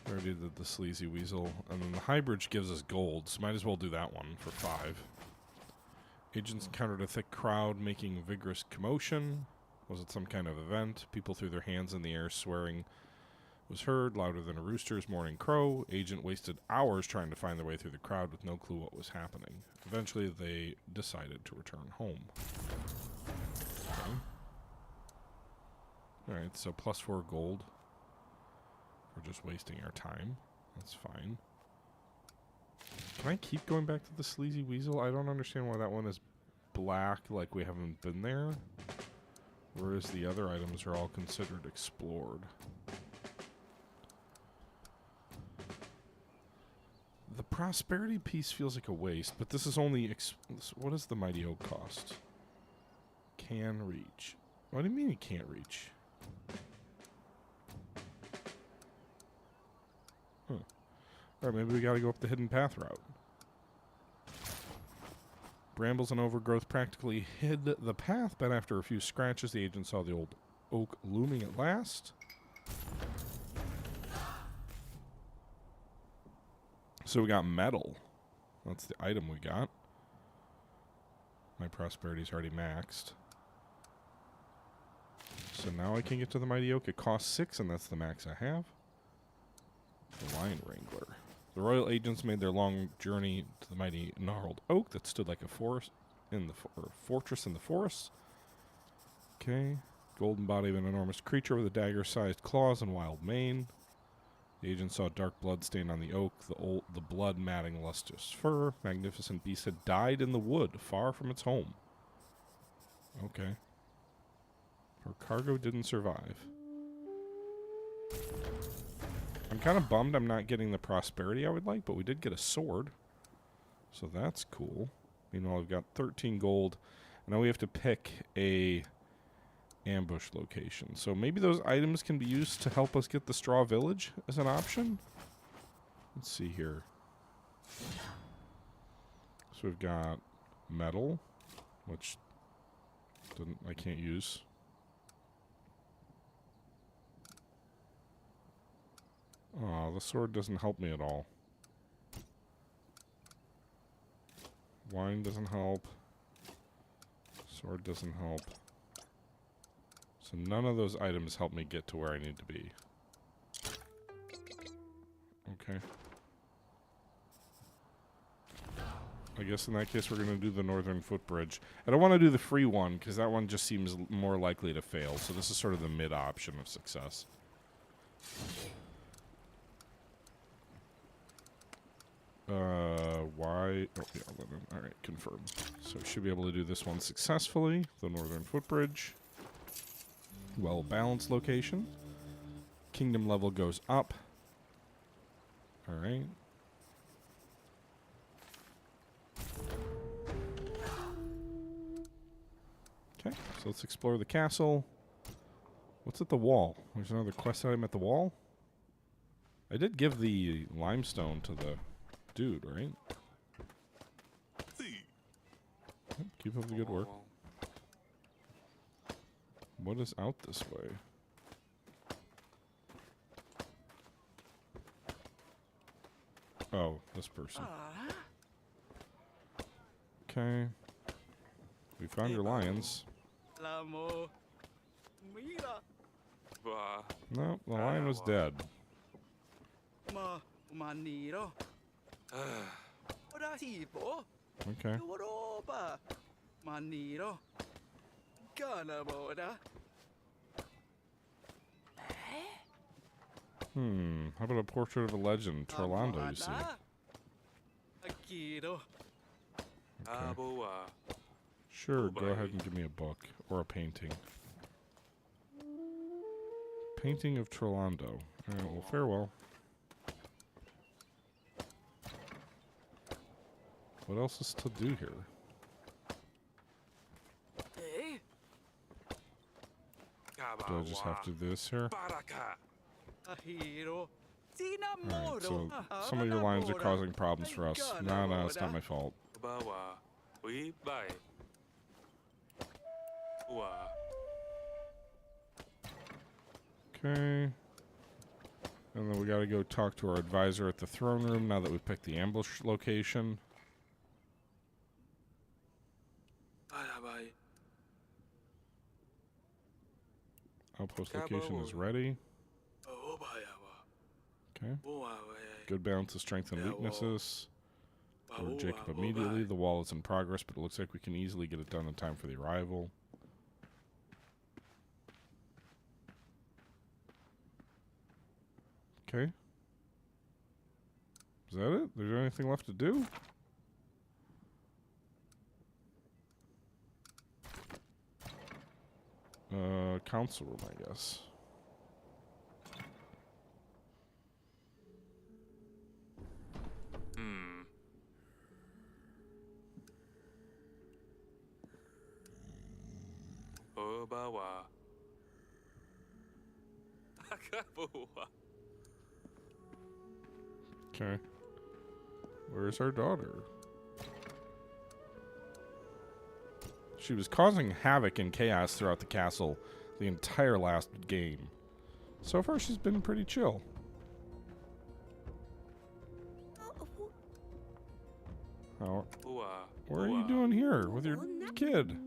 We already did the sleazy weasel. And then the high bridge gives us gold, so might as well do that one for 5. Agents encountered a thick crowd making vigorous commotion. Was it some kind of event? People threw their hands in the air, swearing was heard, louder than a rooster's morning crow. Agent wasted hours trying to find their way through the crowd with no clue what was happening. Eventually, they decided to return home. Okay. Alright, so plus 4 gold. We're just wasting our time. That's fine. Can I keep going back to the sleazy weasel? I don't understand why that one is black, like we haven't been there. Whereas the other items are all considered explored. The prosperity piece feels like a waste, but this is only... what does the mighty oak cost? Can reach. What do you mean it can't reach? Huh. Alright, maybe we gotta go up the hidden path route. Brambles and overgrowth practically hid the path, but after a few scratches, the agent saw the old oak looming at last. So we got metal. That's the item we got. My prosperity's already maxed. So now I can get to the mighty oak. It costs 6, and that's the max I have. The lion wrangler. The royal agents made their long journey to the mighty gnarled oak that stood like a forest in the fortress in the forest. Okay. Golden body of an enormous creature with a dagger-sized claws and wild mane. The agent saw dark blood stain on the oak, the blood matting lustrous fur. Magnificent beast had died in the wood, far from its home. Okay. Her cargo didn't survive. I'm kind of bummed I'm not getting the prosperity I would like, but we did get a sword. So that's cool. Meanwhile, we've got 13 gold. And now we have to pick a ambush location. So maybe those items can be used to help us get the straw village as an option. Let's see here. So we've got metal, which I can't use. Oh, the sword doesn't help me at all. Wine doesn't help. Sword doesn't help. So none of those items help me get to where I need to be. Okay. I guess in that case we're going to do the northern footbridge. I don't want to do the free one because that one just seems more likely to fail. So this is sort of the mid option of success. Why? Oh, yeah, 11. Alright, confirm. So we should be able to do this one successfully. The northern footbridge. Well-balanced location. Kingdom level goes up. Alright. Okay, so let's explore the castle. What's at the wall? There's another quest item at the wall? I did give the limestone to the dude, right? Yep, keep up the good work. What is out this way? Oh, this person. Okay. We found your lions. No, the lion was dead. Okay. How about a portrait of a legend, Torlando, you see? Okay. Sure, go ahead and give me a book. Or a painting. Painting of Torlando. Alright, well, farewell. What else is to do here? Do I just have to do this here? Alright, so some of your lines are causing problems for us. No, it's not my fault. Okay. And then we gotta go talk to our advisor at the throne room now that we've picked the ambush location. Outpost location is ready. Okay. Good balance of strength and weaknesses. Lord Jacob immediately. The wall is in progress, but it looks like we can easily get it done in time for the arrival. Okay. Is that it? There's anything left to do? Council room, I guess. Okay. Where's our daughter? She was causing havoc and chaos throughout the castle the entire last game. So far, she's been pretty chill. How? What are you doing here with your kid?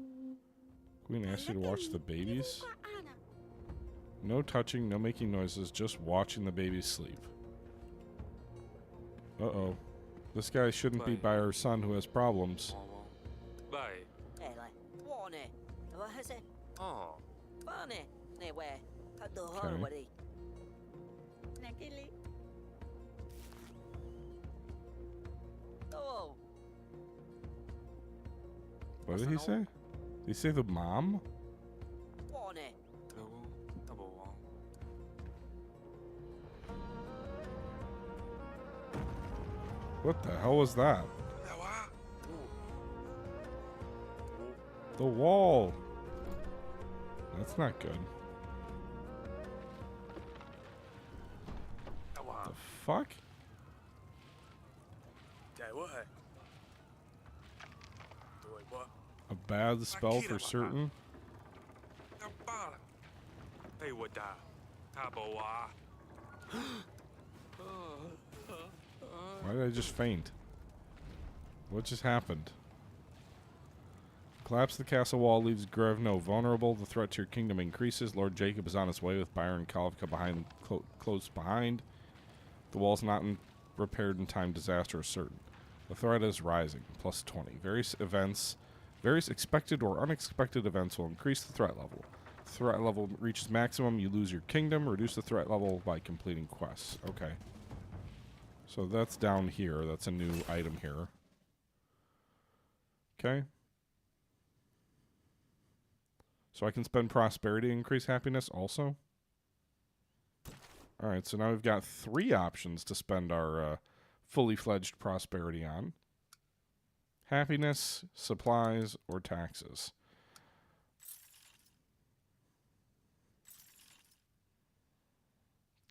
Queen asked you to watch the babies? No touching, no making noises, just watching the babies sleep. Uh-oh. This guy shouldn't be by our son who has problems. Okay. What did he say? Did he say the mom? What the hell was that? The wall. That's not good. The fuck? A bad spell for certain? Why did I just faint? What just happened? Collapse the castle wall leaves Grevno vulnerable. The threat to your kingdom increases. Lord Jacob is on his way with Byron and Kalavka close behind. The wall's not repaired in time. Disaster is certain. The threat is rising. Plus 20. Various expected or unexpected events will increase the threat level. The threat level reaches maximum. You lose your kingdom. Reduce the threat level by completing quests. Okay. So that's down here. That's a new item here. Okay. So I can spend prosperity to increase happiness also. Alright, so now we've got 3 options to spend our fully fledged prosperity on. Happiness, supplies, or taxes.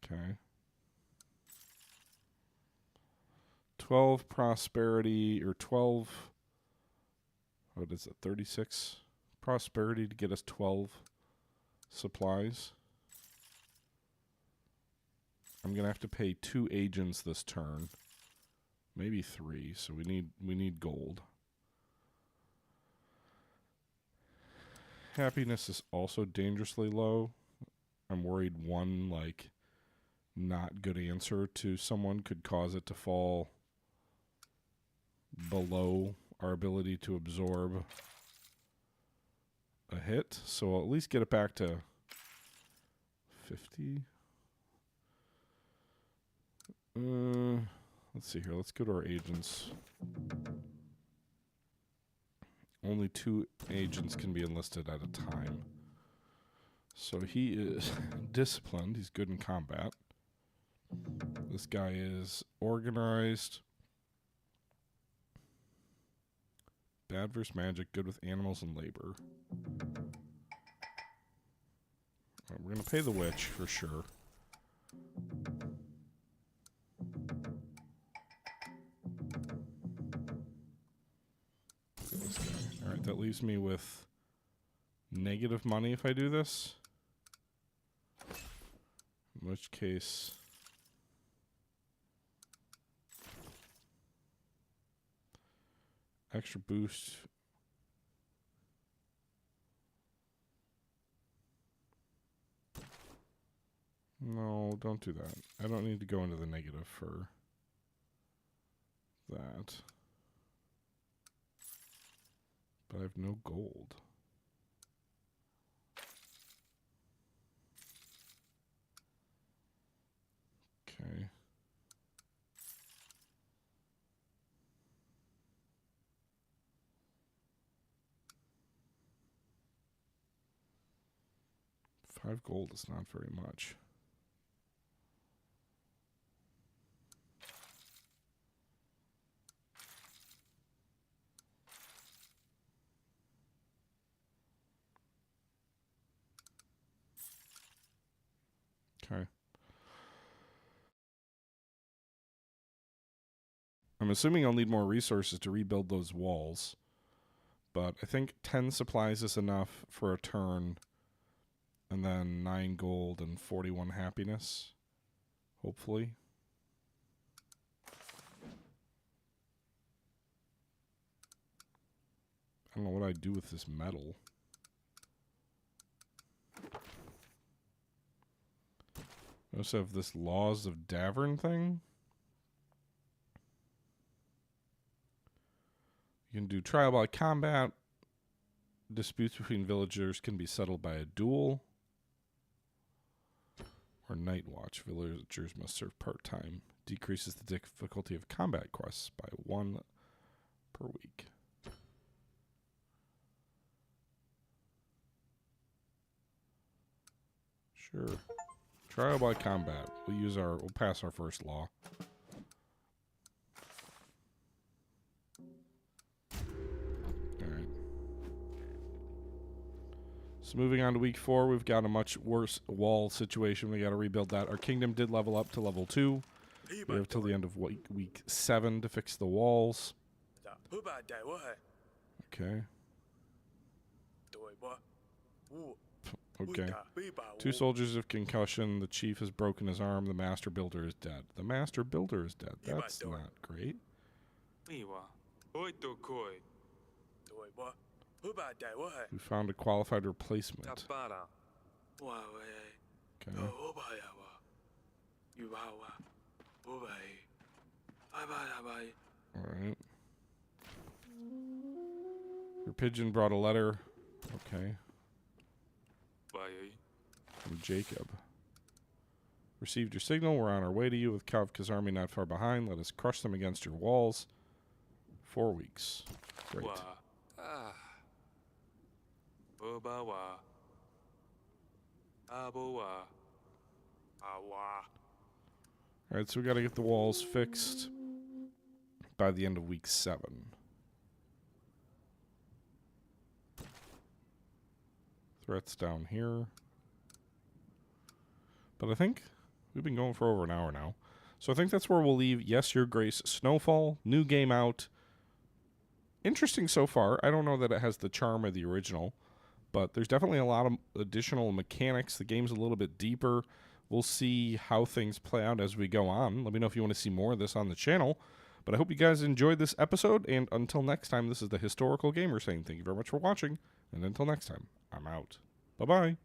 Okay. 12 prosperity, or 12, what is it, 36 prosperity to get us 12 supplies. I'm going to have to pay 2 agents this turn. Maybe 3, so we need gold. Happiness is also dangerously low. I'm worried one, like, not good answer to someone could cause it to fall below our ability to absorb a hit. So I'll at least get it back to 50. Let's see here. Let's go to our agents. Only 2 agents can be enlisted at a time. So he is disciplined. He's good in combat. This guy is organized. Bad versus magic. Good with animals and labor. All right, we're going to pay the witch for sure. Alright, that leaves me with negative money if I do this. In which case, extra boost. No, don't do that. I don't need to go into the negative for that. But I have no gold. Okay. $5 gold is not very much. Okay. I'm assuming I'll need more resources to rebuild those walls. But I think 10 supplies is enough for a turn. And then 9 gold and 41 happiness. Hopefully. I don't know what I do with this metal. I also have this Laws of Davern thing. You can do trial by combat. Disputes between villagers can be settled by a duel. Or night watch. Villagers must serve part-time. Decreases the difficulty of combat quests by 1 per week. Sure. Trial by combat. We'll pass our first law. Alright. So moving on to week 4, we've got a much worse wall situation. We got to rebuild that. Our kingdom did level up to level 2. We have till the end of week 7 to fix the walls. Okay. Okay. 2 soldiers have concussion. The chief has broken his arm. The master builder is dead. The master builder is dead. That's not great. We found a qualified replacement. Okay. Alright. Your pigeon brought a letter. Okay. From Jacob. Received your signal. We're on our way to you with Kavka's army not far behind. Let us crush them against your walls. 4 weeks. Great. Alright, so we got to get the walls fixed by the end of week 7. Threats down here. But I think we've been going for over an hour now. So I think that's where we'll leave Yes, Your Grace Snowfall. New game out. Interesting so far. I don't know that it has the charm of the original, but there's definitely a lot of additional mechanics. The game's a little bit deeper. We'll see how things play out as we go on. Let me know if you want to see more of this on the channel. But I hope you guys enjoyed this episode, and until next time, this is the Historical Gamer saying thank you very much for watching, and until next time, I'm out. Bye-bye.